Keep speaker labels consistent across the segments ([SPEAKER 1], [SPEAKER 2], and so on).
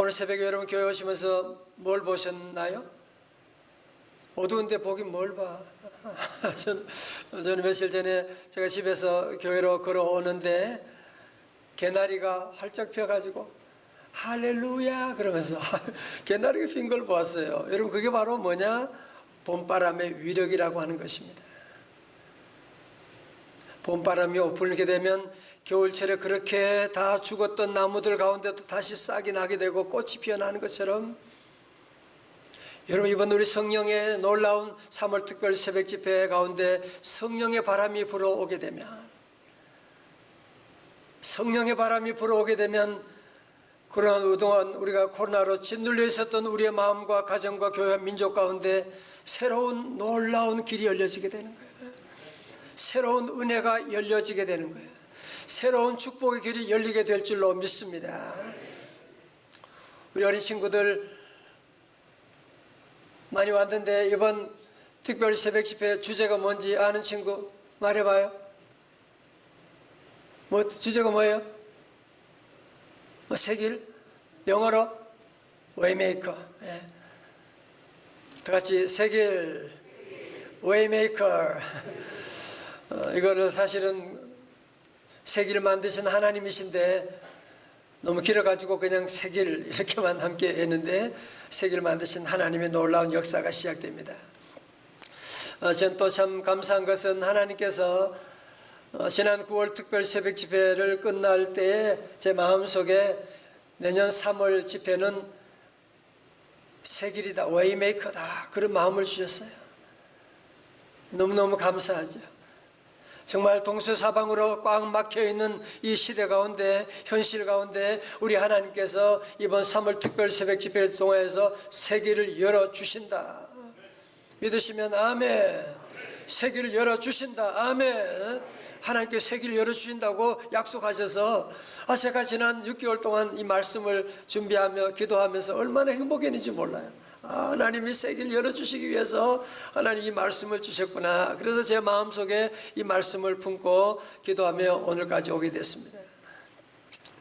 [SPEAKER 1] 오늘 새벽에 여러분 교회 오시면서 뭘 보셨나요? 어두운데 보긴 뭘 봐. 저는 며칠 전에 제가 집에서 교회로 걸어오는데 개나리가 활짝 펴가지고 할렐루야 그러면서 개나리가 핀 걸 보았어요. 여러분 그게 바로 뭐냐? 봄바람의 위력이라고 하는 것입니다. 봄바람이 불게 되면 겨울철에 그렇게 다 죽었던 나무들 가운데도 다시 싹이 나게 되고 꽃이 피어나는 것처럼 여러분 이번 우리 성령의 놀라운 3월 특별 새벽 집회 가운데 성령의 바람이 불어오게 되면 그동안 우리가 코로나로 짓눌려 있었던 우리의 마음과 가정과 교회 민족 가운데 새로운 놀라운 길이 열려지게 되는 거예요. 새로운 은혜가 열려지게 되는 거예요. 새로운 축복의 길이 열리게 될 줄로 믿습니다. 우리 어린 친구들 많이 왔는데 이번 특별 새벽 집회 주제가 뭔지 아는 친구 말해봐요. 주제가 뭐예요? 새길? 영어로? 웨이메이커. 예. 다 같이 새길 웨이메이커. 이거를 사실은 새길 만드신 하나님이신데 너무 길어가지고 그냥 새길 이렇게만 함께 했는데 새길 만드신 하나님의 놀라운 역사가 시작됩니다. 저는 또 참 감사한 것은 하나님께서 지난 9월 특별 새벽 집회를 끝날 때에 제 마음속에 내년 3월 집회는 새길이다, 웨이메이커다 그런 마음을 주셨어요. 너무너무 감사하죠. 정말 동서사방으로 꽉 막혀있는 이 시대 가운데 현실 가운데 우리 하나님께서 이번 3월 특별 새벽 집회를 통해서 세계를 열어주신다. 믿으시면 아멘. 세계를 열어주신다. 아멘. 하나님께 세계를 열어주신다고 약속하셔서 제가 지난 6개월 동안 이 말씀을 준비하며 기도하면서 얼마나 행복했는지 몰라요. 하나님이 세계를 열어주시기 위해서 하나님 이 말씀을 주셨구나. 그래서 제 마음속에 이 말씀을 품고 기도하며 오늘까지 오게 됐습니다.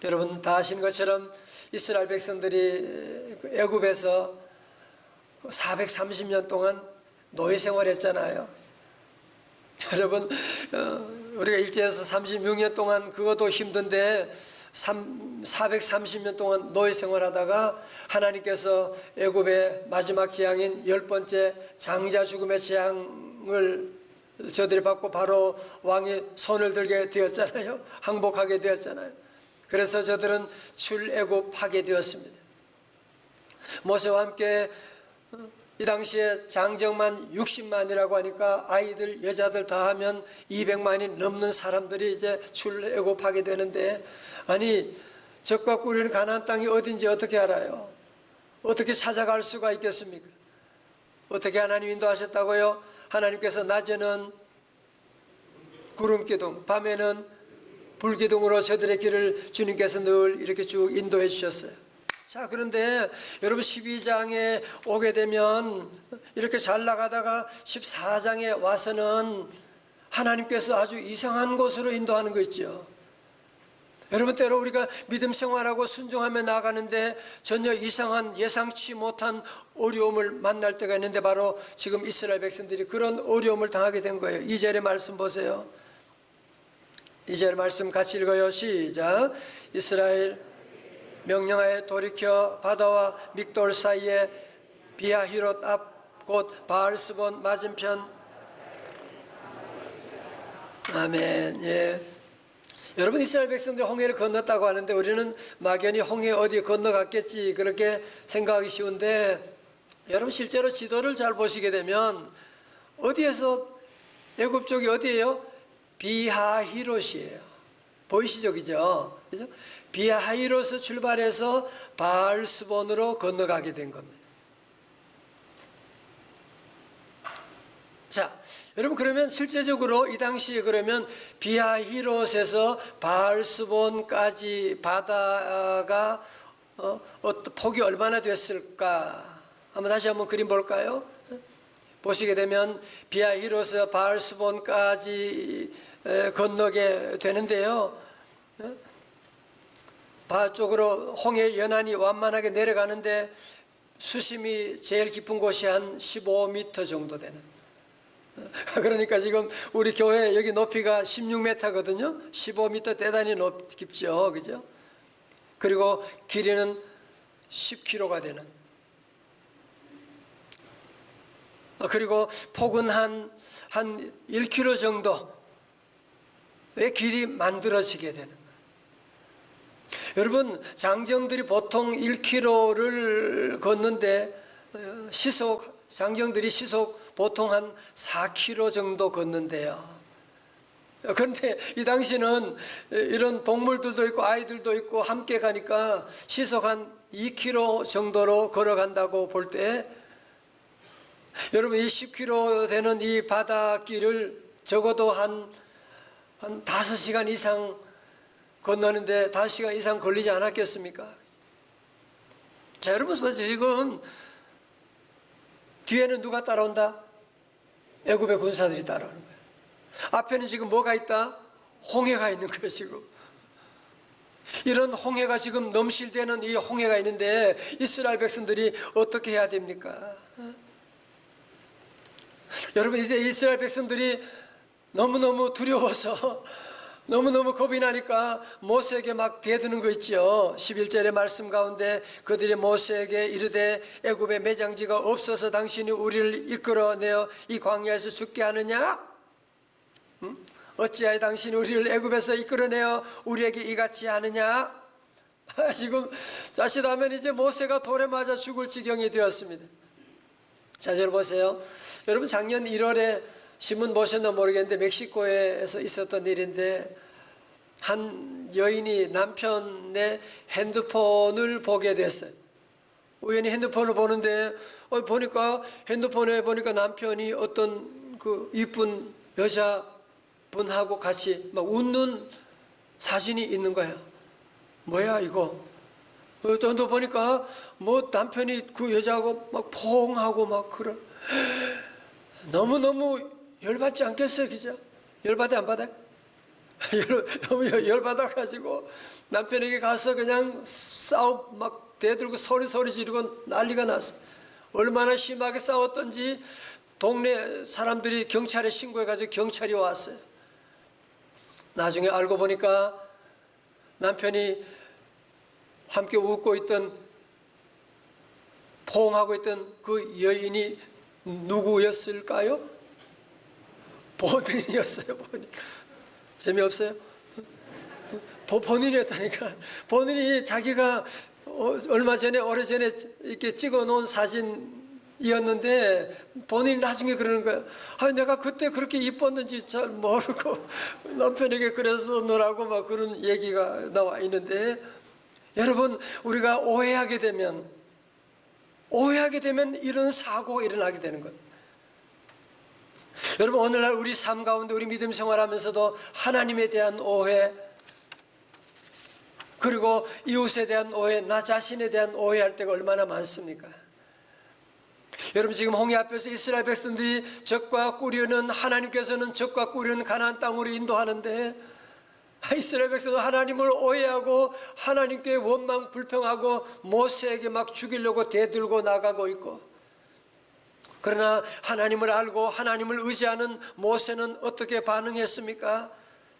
[SPEAKER 1] 여러분 다 아시는 것처럼 이스라엘 백성들이 애굽에서 430년 동안 노예 생활했잖아요. 여러분 우리가 일제에서 36년 동안 그것도 힘든데 430년 동안 노예 생활하다가 하나님께서 애굽의 마지막 재앙인 10번째 장자 죽음의 재앙을 저들이 받고 바로 왕이 손을 들게 되었잖아요. 항복하게 되었잖아요. 그래서 저들은 출애굽하게 되었습니다. 모세와 함께 이 당시에 장정만 60만이라고 하니까 아이들 여자들 다 하면 200만이 넘는 사람들이 이제 출애굽하게 되는데 아니 적과 꿀이는 가나안 땅이 어딘지 어떻게 알아요? 어떻게 찾아갈 수가 있겠습니까? 어떻게 하나님 인도하셨다고요? 하나님께서 낮에는 구름기둥 밤에는 불기둥으로 저들의 길을 주님께서 늘 이렇게 쭉 인도해 주셨어요. 자, 그런데 여러분 12장에 오게 되면 이렇게 잘 나가다가 14장에 와서는 하나님께서 아주 이상한 곳으로 인도하는 거 있죠. 여러분 때로 우리가 믿음 생활하고 순종하며 나아가는데 전혀 이상한 예상치 못한 어려움을 만날 때가 있는데 바로 지금 이스라엘 백성들이 그런 어려움을 당하게 된 거예요. 2절의 말씀 보세요. 2절 말씀 같이 읽어요. 시작. 이스라엘 명령하에 돌이켜 바다와 믹돌 사이에 비하히롯 앞 곧 바알스본 맞은편. 아멘. 예. 여러분 이스라엘 백성들이 홍해를 건넜다고 하는데 우리는 막연히 홍해 어디 건너갔겠지 그렇게 생각하기 쉬운데 여러분 실제로 지도를 잘 보시게 되면 어디에서 애굽 쪽이 어디예요? 비하히롯이에요. 보이시죠? 그죠? 비하히롯에서 출발해서 바알스본으로 건너가게 된 겁니다. 자, 여러분 그러면 실제적으로 이 당시에 그러면 비하히롯에서 바알스본까지 바다가 폭이 얼마나 됐을까? 다시 한번 그림 볼까요? 보시게 되면 비하히롯에서 바알스본까지 건너게 되는데요. 바 쪽으로 홍해 연안이 완만하게 내려가는데 수심이 제일 깊은 곳이 한 15m 정도 되는. 그러니까 지금 우리 교회 여기 높이가 16m거든요. 15m 대단히 깊죠, 그죠? 그리고 길이는 10km가 되는. 그리고 폭은 한 1km 정도의 길이 만들어지게 되는. 여러분, 장정들이 보통 1km를 걷는데 장정들이 시속 보통 한 4km 정도 걷는데요. 그런데 이 당시는 이런 동물들도 있고 아이들도 있고 함께 가니까 시속 한 2km 정도로 걸어간다고 볼 때, 여러분, 이 10km 되는 이 바닷길을 적어도 한 5시간 이상 건너는데 5시간 이상 걸리지 않았겠습니까? 자, 여러분 보세요. 지금 뒤에는 누가 따라온다? 애굽의 군사들이 따라오는 거예요. 앞에는 지금 뭐가 있다? 홍해가 있는 거예요, 지금. 이런 홍해가 지금 넘실대는 이 홍해가 있는데 이스라엘 백성들이 어떻게 해야 됩니까? 여러분, 이제 이스라엘 백성들이 너무너무 두려워서 너무너무 겁이 나니까 모세에게 막 대드는 거 있죠. 11절의 말씀 가운데 그들이 모세에게 이르되 애굽의 매장지가 없어서 당신이 우리를 이끌어내어 이 광야에서 죽게 하느냐? 어찌하여 당신이 우리를 애굽에서 이끌어내어 우리에게 이같이 하느냐? 지금 자칫하면 이제 모세가 돌에 맞아 죽을 지경이 되었습니다. 자, 여러분 보세요. 여러분, 작년 1월에 신문 보셨나 모르겠는데 멕시코에서 있었던 일인데, 한 여인이 남편의 핸드폰을 보게 됐어요. 우연히 핸드폰을 보는데 보니까 핸드폰에 보니까 남편이 어떤 그 이쁜 여자분하고 같이 막 웃는 사진이 있는 거예요. 뭐야 이거? 또 보니까 뭐 남편이 그 여자하고 막 포옹하고 막 그래. 너무너무 열받지 않겠어요, 그죠? 열받아, 안 받아요? 너무 열받아가지고 남편에게 가서 그냥 막 대들고 소리 지르고 난리가 났어. 얼마나 심하게 싸웠던지 동네 사람들이 경찰에 신고해가지고 경찰이 왔어요. 나중에 알고 보니까 남편이 함께 웃고 있던, 포옹하고 있던 그 여인이 누구였을까요? 본인이었어요, 본인. 재미없어요? 본인이었다니까. 본인이 자기가 오래전에 이렇게 찍어 놓은 사진이었는데 본인이 나중에 그러는 거예요. 내가 그때 그렇게 이뻤는지 잘 모르고 남편에게 그래서 너라고 막 그런 얘기가 나와 있는데, 여러분, 우리가 오해하게 되면 이런 사고가 일어나게 되는 것. 여러분, 오늘날 우리 삶 가운데 우리 믿음 생활하면서도 하나님에 대한 오해, 그리고 이웃에 대한 오해, 나 자신에 대한 오해할 때가 얼마나 많습니까? 여러분, 지금 홍해 앞에서 이스라엘 백성들이 적과 꾸려는, 하나님께서는 적과 꾸려는 가나안 땅으로 인도하는데 이스라엘 백성은 하나님을 오해하고 하나님께 원망 불평하고 모세에게 막 죽이려고 대들고 나가고 있고, 그러나 하나님을 알고 하나님을 의지하는 모세는 어떻게 반응했습니까?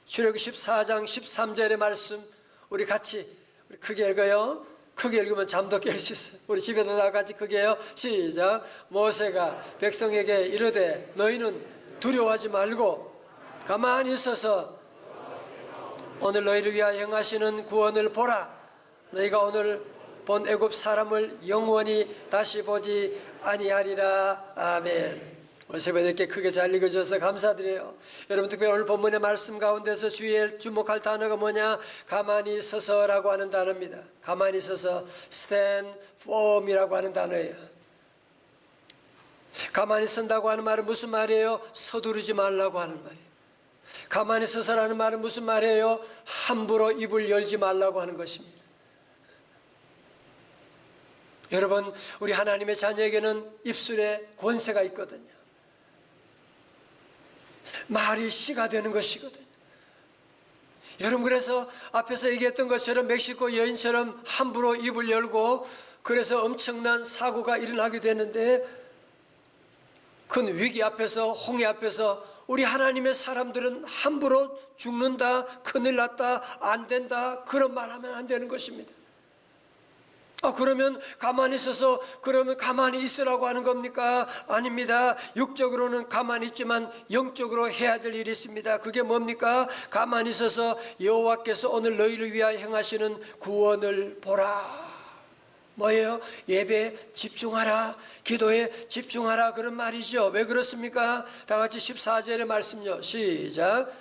[SPEAKER 1] 출애굽기 14장 13절의 말씀 우리 같이 크게 읽어요. 크게 읽으면 잠도 깰 수 있어요. 우리 집에도 다 같이 크게 해요. 시작. 모세가 백성에게 이르되 너희는 두려워하지 말고 가만히 있어서 오늘 너희를 위하여 행하시는 구원을 보라. 너희가 오늘 본 애굽 사람을 영원히 다시 보지 아니하리라. 아멘. 오늘 새벽에 이렇게 크게 잘 읽어주셔서 감사드려요. 여러분, 특별히 오늘 본문의 말씀 가운데서 주의에 주목할 단어가 뭐냐? 가만히 서서라고 하는 단어입니다. 가만히 서서, stand firm이라고 하는 단어예요. 가만히 선다고 하는 말은 무슨 말이에요? 서두르지 말라고 하는 말이에요. 가만히 서서라는 말은 무슨 말이에요? 함부로 입을 열지 말라고 하는 것입니다. 여러분, 우리 하나님의 자녀에게는 입술에 권세가 있거든요. 말이 씨가 되는 것이거든요. 여러분, 그래서 앞에서 얘기했던 것처럼 멕시코 여인처럼 함부로 입을 열고 그래서 엄청난 사고가 일어나게 되는데, 큰 위기 앞에서, 홍해 앞에서 우리 하나님의 사람들은 함부로 죽는다, 큰일 났다, 안 된다, 그런 말 하면 안 되는 것입니다. 그러면 가만히 있어서, 그러면 가만히 있으라고 하는 겁니까? 아닙니다. 육적으로는 가만히 있지만 영적으로 해야 될 일이 있습니다. 그게 뭡니까? 가만히 있어서 여호와께서 오늘 너희를 위하여 행하시는 구원을 보라. 뭐예요? 예배에 집중하라, 기도에 집중하라, 그런 말이죠. 왜 그렇습니까? 다 같이 14절의 말씀요, 시작.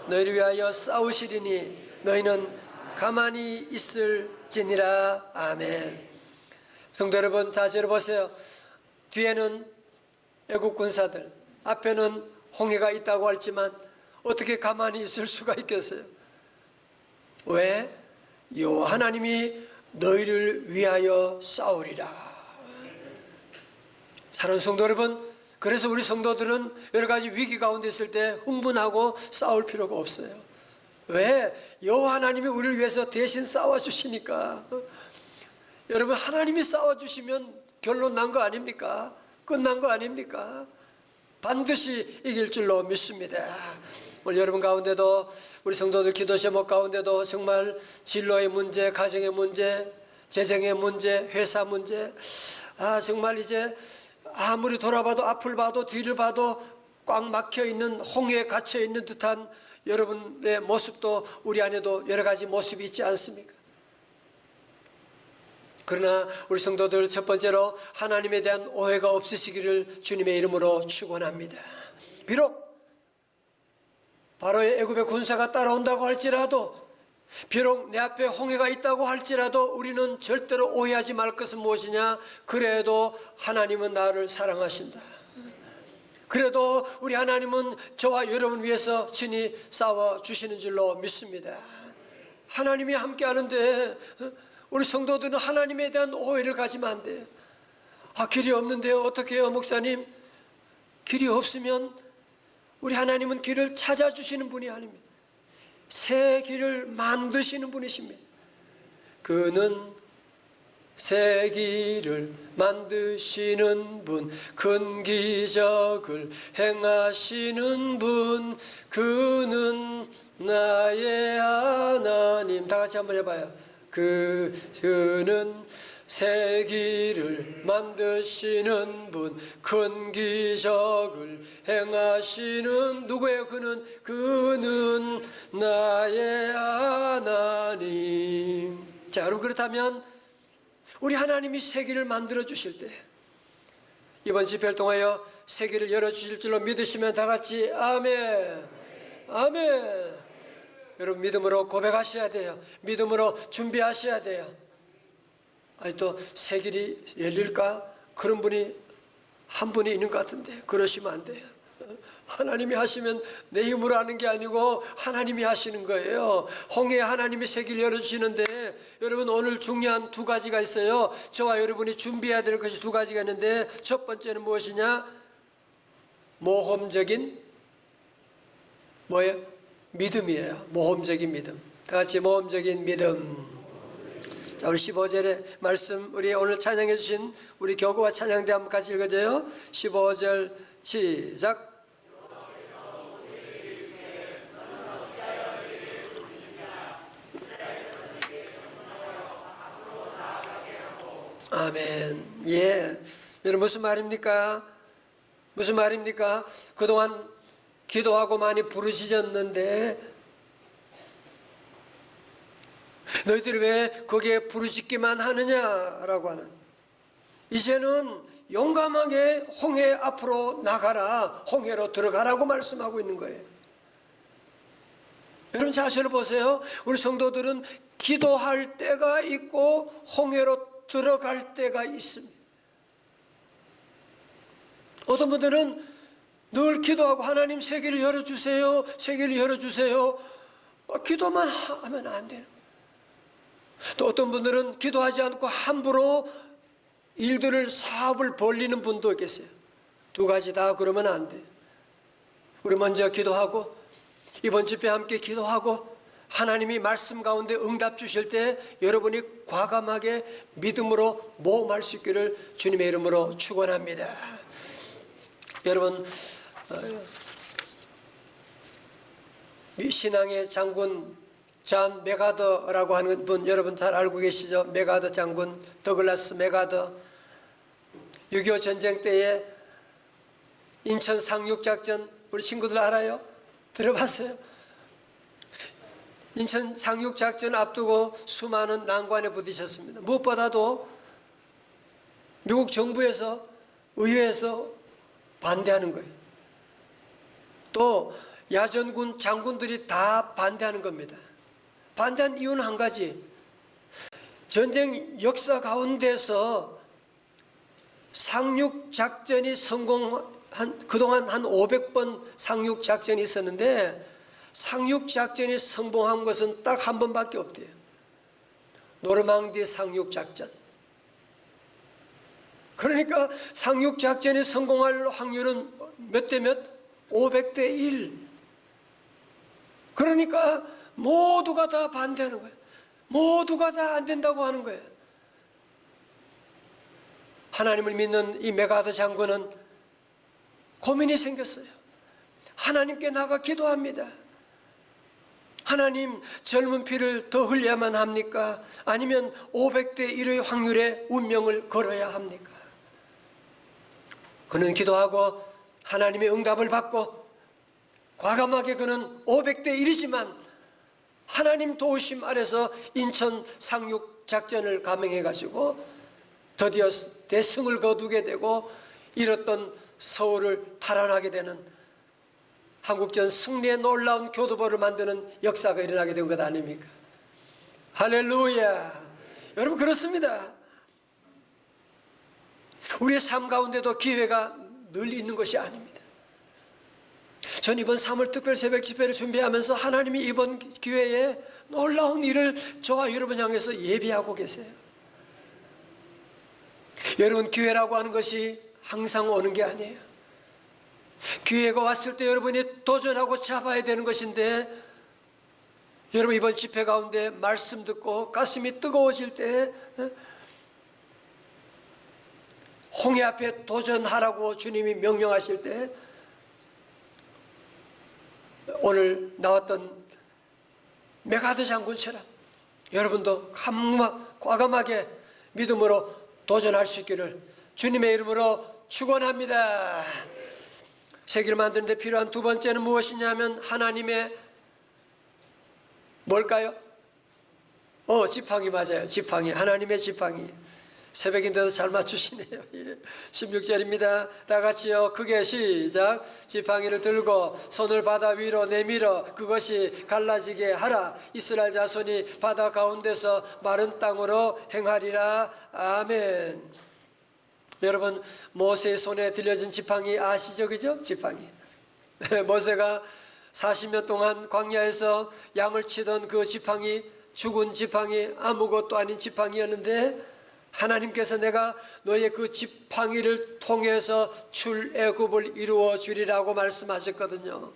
[SPEAKER 1] 너희를 위하여 싸우시리니 너희는 가만히 있을지니라. 아멘. 성도 여러분, 자, 들어보세요. 뒤에는 애국 군사들, 앞에는 홍해가 있다고 했지만 어떻게 가만히 있을 수가 있겠어요? 왜? 여호와 하나님이 너희를 위하여 싸우리라. 사랑하는 성도 여러분, 그래서 우리 성도들은 여러 가지 위기 가운데 있을 때 흥분하고 싸울 필요가 없어요. 왜? 여호와 하나님이 우리를 위해서 대신 싸워주시니까. 여러분, 하나님이 싸워주시면 결론 난 거 아닙니까? 끝난 거 아닙니까? 반드시 이길 줄로 믿습니다. 오늘 여러분 가운데도, 우리 성도들 기도 제목 가운데도 정말 진로의 문제, 가정의 문제, 재정의 문제, 회사 문제, 정말 이제 아무리 돌아봐도, 앞을 봐도 뒤를 봐도 꽉 막혀 있는, 홍해에 갇혀 있는 듯한 여러분의 모습도 우리 안에도 여러 가지 모습이 있지 않습니까? 그러나 우리 성도들, 첫 번째로 하나님에 대한 오해가 없으시기를 주님의 이름으로 축원합니다. 비록 바로의 애굽의 군사가 따라온다고 할지라도, 비록 내 앞에 홍해가 있다고 할지라도 우리는 절대로 오해하지 말 것은 무엇이냐? 그래도 하나님은 나를 사랑하신다. 그래도 우리 하나님은 저와 여러분을 위해서 친히 싸워주시는 줄로 믿습니다. 하나님이 함께 하는데 우리 성도들은 하나님에 대한 오해를 가지면 안 돼요. 길이 없는데요, 어떻게 해요, 목사님? 길이 없으면 우리 하나님은 길을 찾아주시는 분이 아닙니다. 새 길을 만드시는 분이십니다. 그는 새 길을 만드시는 분, 큰 기적을 행하시는 분, 그는 나의 하나님. 다 같이 한번 해봐요. 그는 새 길을 만드시는 분, 큰 기적을 행하시는 누구예요? 그는 나의 하나님. 자, 여러분, 그렇다면 우리 하나님이 새 길을 만들어 주실 때, 이번 집회를 통하여 새 길을 열어주실 줄로 믿으시면 다 같이 아멘, 아멘. 여러분, 믿음으로 고백하셔야 돼요. 믿음으로 준비하셔야 돼요. 또 새 길이 열릴까? 그런 분이 한 분이 있는 것 같은데 그러시면 안 돼요. 하나님이 하시면 내 힘으로 하는 게 아니고 하나님이 하시는 거예요. 홍해에 하나님이 새 길 열어주시는데, 여러분, 오늘 중요한 두 가지가 있어요. 저와 여러분이 준비해야 될 것이 두 가지가 있는데, 첫 번째는 무엇이냐? 모험적인 뭐예요? 믿음이에요. 모험적인 믿음. 다 같이 모험적인 믿음. 자, 우리 15절의 말씀, 우리 오늘 찬양해 주신 우리 교구와 찬양대 한번 같이 읽어줘요. 15절 시작. 아멘. 예. 여러분, 무슨 말입니까? 무슨 말입니까? 그동안 기도하고 많이 부르짖었는데 너희들이 왜 거기에 부르짖기만 하느냐라고 하는, 이제는 용감하게 홍해 앞으로 나가라, 홍해로 들어가라고 말씀하고 있는 거예요. 여러분, 자신을 보세요. 우리 성도들은 기도할 때가 있고 홍해로 들어갈 때가 있습니다. 어떤 분들은 늘 기도하고 하나님 새 길을 열어주세요, 새 길을 열어주세요, 기도만 하면 안 돼요. 또 어떤 분들은 기도하지 않고 함부로 일들을, 사업을 벌리는 분도 계세요. 두 가지 다 그러면 안 돼요. 우리 먼저 기도하고 이번 집회 함께 기도하고 하나님이 말씀 가운데 응답 주실 때 여러분이 과감하게 믿음으로 모험할 수 있기를 주님의 이름으로 축원합니다. 여러분, 신앙의 장군 잔 메가더라고 하는 분 여러분 잘 알고 계시죠? 메가더 장군, 더글라스 메가더. 6.25 전쟁 때에 인천 상륙작전 우리 친구들 알아요? 들어봤어요? 인천 상륙작전 앞두고 수많은 난관에 부딪혔습니다. 무엇보다도 미국 정부에서 의회에서 반대하는 거예요. 또 야전군 장군들이 다 반대하는 겁니다. 반대한 이유는 한 가지, 전쟁 역사 가운데서 상륙작전이 그동안 한 500번 상륙작전이 있었는데 상륙작전이 성공한 것은 딱 한 번밖에 없대요. 노르망디 상륙작전. 그러니까 상륙작전이 성공할 확률은 몇 대 몇? 500대 1. 그러니까 모두가 다 반대하는 거예요. 모두가 다 안 된다고 하는 거예요. 하나님을 믿는 이 메가더 장군은 고민이 생겼어요. 하나님께 나가 기도합니다. 하나님, 젊은 피를 더 흘려야만 합니까? 아니면 500대 1의 확률의 운명을 걸어야 합니까? 그는 기도하고 하나님의 응답을 받고 과감하게 그는 500대 1이지만 하나님 도우심 아래서 인천 상륙 작전을 감행해가지고 드디어 대승을 거두게 되고 잃었던 서울을 탈환하게 되는 한국전 승리의 놀라운 교두보를 만드는 역사가 일어나게 된 것 아닙니까? 할렐루야. 여러분, 그렇습니다. 우리의 삶 가운데도 기회가 늘 있는 것이 아닙니다. 전 이번 3월 특별 새벽 집회를 준비하면서 하나님이 이번 기회에 놀라운 일을 저와 여러분 향해서 예비하고 계세요. 여러분, 기회라고 하는 것이 항상 오는 게 아니에요. 기회가 왔을 때 여러분이 도전하고 잡아야 되는 것인데, 여러분 이번 집회 가운데 말씀 듣고 가슴이 뜨거워질 때 홍해 앞에 도전하라고 주님이 명령하실 때 오늘 나왔던 메가더 장군처럼 여러분도 과감하게 믿음으로 도전할 수 있기를 주님의 이름으로 축원합니다. 세계를 만드는 데 필요한 두 번째는 무엇이냐면 하나님의 뭘까요? 지팡이 맞아요. 지팡이. 하나님의 지팡이. 새벽인데도 잘 맞추시네요. 16절입니다. 다 같이요. 크게 시작. 지팡이를 들고 손을 바다 위로 내밀어 그것이 갈라지게 하라. 이스라엘 자손이 바다 가운데서 마른 땅으로 행하리라. 아멘. 여러분, 모세의 손에 들려진 지팡이 아시죠? 그죠? 지팡이. 모세가 40년 동안 광야에서 양을 치던 그 지팡이, 죽은 지팡이, 아무것도 아닌 지팡이였는데 하나님께서 내가 너의 그 지팡이를 통해서 출애굽을 이루어 주리라고 말씀하셨거든요.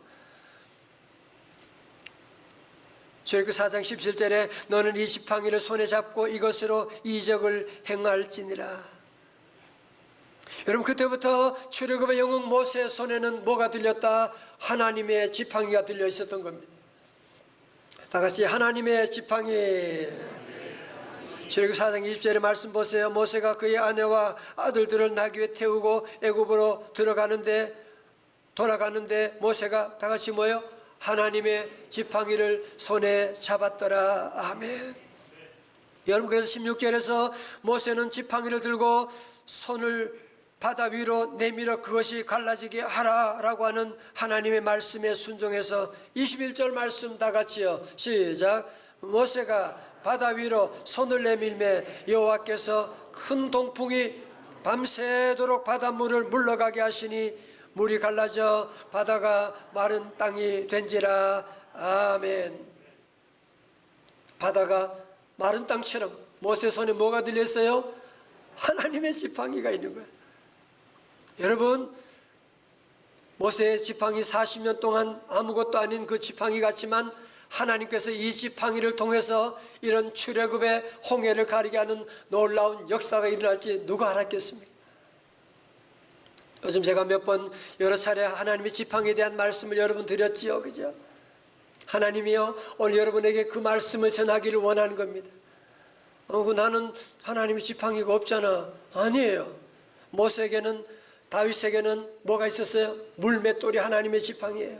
[SPEAKER 1] 출애굽 4장 17절에 너는 이 지팡이를 손에 잡고 이것으로 이적을 행할지니라. 여러분, 그때부터 출애굽의 영웅 모세의 손에는 뭐가 들렸다? 하나님의 지팡이가 들려 있었던 겁니다. 다 같이 하나님의 지팡이. 출애굽 4장 20절의 말씀 보세요. 모세가 그의 아내와 아들들을 나귀 위에 태우고 애굽으로 돌아가는데 모세가 다 같이 뭐요? 하나님의 지팡이를 손에 잡았더라. 아멘. 여러분, 그래서 16절에서 모세는 지팡이를 들고 손을 바다 위로 내밀어 그것이 갈라지게 하라라고 하는 하나님의 말씀에 순종해서 21절 말씀 다 같이요. 시작. 모세가 바다 위로 손을 내밀매 여호와께서 큰 동풍이 밤새도록 바닷물을 물러가게 하시니 물이 갈라져 바다가 마른 땅이 된지라. 아멘. 바다가 마른 땅처럼 모세 손에 뭐가 들렸어요? 하나님의 지팡이가 있는 거예요. 여러분, 모세의 지팡이 40년 동안 아무것도 아닌 그 지팡이 같지만 하나님께서 이 지팡이를 통해서 이런 출애굽의 홍해를 가리게 하는 놀라운 역사가 일어날지 누가 알았겠습니까? 요즘 제가 몇 번 여러 차례 하나님의 지팡이에 대한 말씀을 여러분 드렸지요, 그죠? 하나님이요, 오늘 여러분에게 그 말씀을 전하기를 원하는 겁니다. 나는 하나님의 지팡이가 없잖아. 아니에요. 모세에게는, 다윗에게는 뭐가 있었어요? 물맷돌이 하나님의 지팡이에요.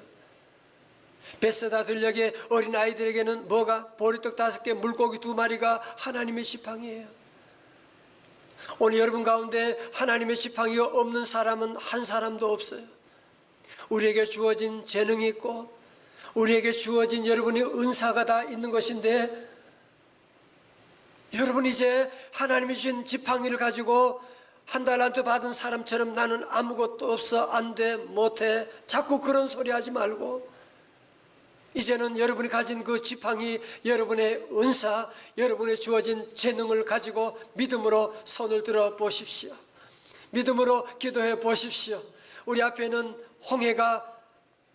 [SPEAKER 1] 벳세다 들녘의 어린 아이들에게는 뭐가? 보리떡 5개, 물고기 2마리가 하나님의 지팡이에요. 오늘 여러분 가운데 하나님의 지팡이가 없는 사람은 한 사람도 없어요. 우리에게 주어진 재능이 있고 우리에게 주어진 여러분의 은사가 다 있는 것인데, 여러분 이제 하나님이 주신 지팡이를 가지고 한 달란트 받은 사람처럼 나는 아무것도 없어, 안 돼, 못해, 자꾸 그런 소리 하지 말고 이제는 여러분이 가진 그 지팡이, 여러분의 은사, 여러분의 주어진 재능을 가지고 믿음으로 손을 들어 보십시오. 믿음으로 기도해 보십시오. 우리 앞에는 홍해가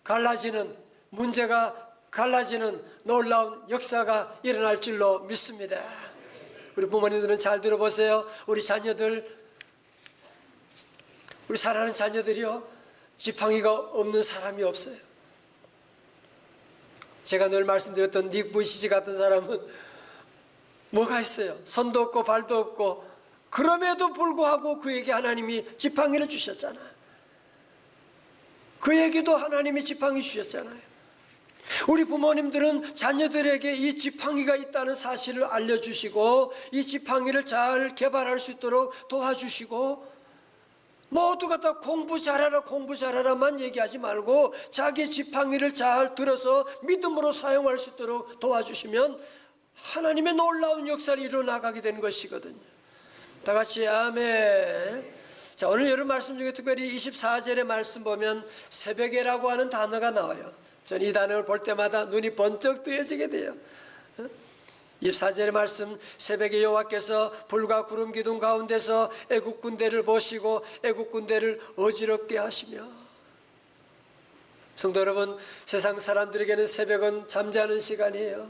[SPEAKER 1] 갈라지는, 문제가 갈라지는 놀라운 역사가 일어날 줄로 믿습니다. 우리 부모님들은 잘 들어보세요. 우리 자녀들, 우리 사랑하는 자녀들이요, 지팡이가 없는 사람이 없어요. 제가 늘 말씀드렸던 닉 부이시지 같은 사람은 뭐가 있어요? 손도 없고 발도 없고, 그럼에도 불구하고 그에게 하나님이 지팡이를 주셨잖아요. 그에게도 하나님이 지팡이 주셨잖아요. 우리 부모님들은 자녀들에게 이 지팡이가 있다는 사실을 알려주시고 이 지팡이를 잘 개발할 수 있도록 도와주시고, 모두가 다 공부 잘하라만 얘기하지 말고 자기 지팡이를 잘 들어서 믿음으로 사용할 수 있도록 도와주시면 하나님의 놀라운 역사를 이루어나가게 되는 것이거든요. 다 같이 아멘. 자, 오늘 여러분 말씀 중에 특별히 24절의 말씀 보면 새벽에라고 하는 단어가 나와요. 저는 이 단어를 볼 때마다 눈이 번쩍 뜨여지게 돼요. 24절의 말씀, 새벽에 여호와께서 불과 구름 기둥 가운데서 애국 군대를 보시고 애국 군대를 어지럽게 하시며. 성도 여러분, 세상 사람들에게는 새벽은 잠자는 시간이에요.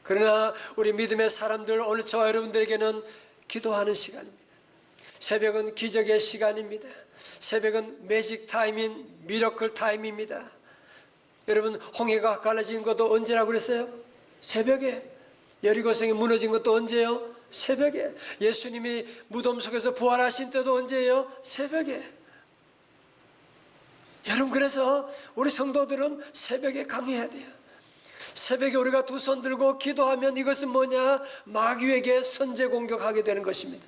[SPEAKER 1] 그러나 우리 믿음의 사람들, 오늘 저와 여러분들에게는 기도하는 시간입니다. 새벽은 기적의 시간입니다. 새벽은 매직 타임인 미러클 타임입니다. 여러분, 홍해가 갈라진 것도 언제라고 그랬어요? 새벽에. 여리고성이 무너진 것도 언제요? 새벽에. 예수님이 무덤 속에서 부활하신 때도 언제예요? 새벽에. 여러분, 그래서 우리 성도들은 새벽에 강해야 돼요. 새벽에 우리가 두 손 들고 기도하면 이것은 뭐냐? 마귀에게 선제 공격하게 되는 것입니다.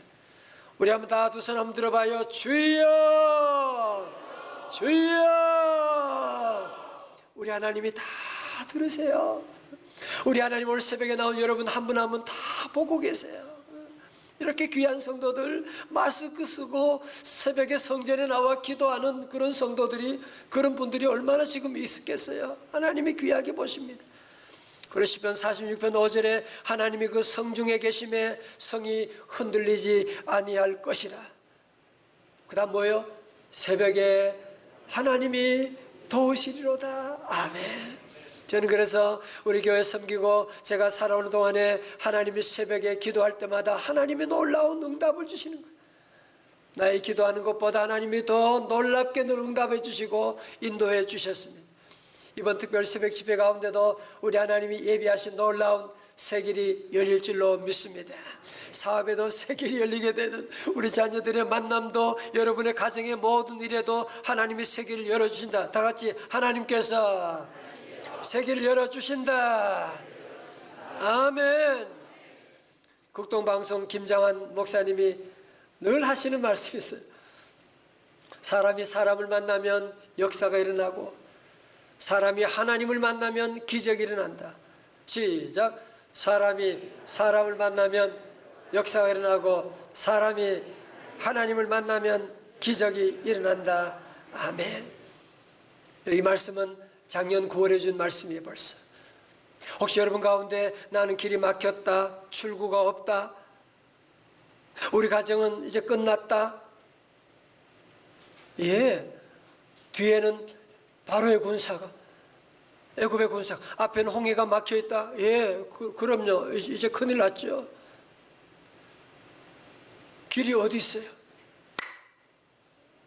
[SPEAKER 1] 우리 한번 다 두 손 한번 들어봐요. 주여, 주여. 우리 하나님이 다 들으세요. 우리 하나님 오늘 새벽에 나온 여러분 한 분 한 분 다 보고 계세요. 이렇게 귀한 성도들, 마스크 쓰고 새벽에 성전에 나와 기도하는 그런 성도들이, 그런 분들이 얼마나 지금 있겠어요. 하나님이 귀하게 보십니다. 그러시면 46편 5절에 하나님이 그 성중에 계심에 성이 흔들리지 아니할 것이라. 그 다음 뭐예요? 새벽에 하나님이 도우시리로다. 아멘. 저는 그래서 우리 교회 섬기고 제가 살아오는 동안에 하나님이 새벽에 기도할 때마다 하나님이 놀라운 응답을 주시는 거예요. 나의 기도하는 것보다 하나님이 더 놀랍게 늘 응답해 주시고 인도해 주셨습니다. 이번 특별 새벽 집회 가운데도 우리 하나님이 예비하신 놀라운 새 길이 열릴 줄로 믿습니다. 사업에도 새 길이 열리게 되는 우리 자녀들의 만남도, 여러분의 가정의 모든 일에도 하나님이 새 길을 열어주신다. 다 같이 하나님께서 새 길을 열어주신다. 아멘. 국동방송 김장환 목사님이 늘 하시는 말씀이 있어요. 사람이 사람을 만나면 역사가 일어나고 사람이 하나님을 만나면 기적이 일어난다. 시작. 사람이 사람을 만나면 역사가 일어나고 사람이 하나님을 만나면 기적이 일어난다. 아멘. 이 말씀은 작년 9월에 준 말씀이에요. 벌써. 혹시 여러분 가운데 나는 길이 막혔다, 출구가 없다, 우리 가정은 이제 끝났다. 예, 뒤에는 바로의 군사가, 애굽의 군사 앞에는 홍해가 막혀 있다. 예, 그럼요. 이제 큰일 났죠. 길이 어디 있어요?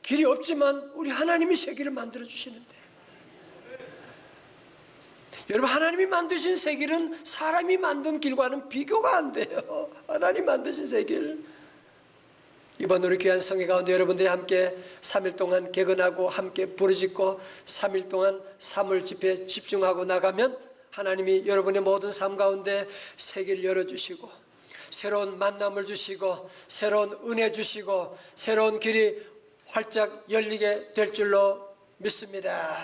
[SPEAKER 1] 길이 없지만 우리 하나님이 세계를 만들어 주시는데, 여러분, 하나님이 만드신 세계는 사람이 만든 길과는 비교가 안 돼요. 하나님 만드신 세계를. 이번 우리 귀한 성회 가운데 여러분들이 함께 3일 동안 개근하고 함께 부르짖고 3일 동안 사물 집회에 집중하고 나가면 하나님이 여러분의 모든 삶 가운데 세계를 열어주시고 새로운 만남을 주시고 새로운 은혜 주시고 새로운 길이 활짝 열리게 될 줄로 믿습니다.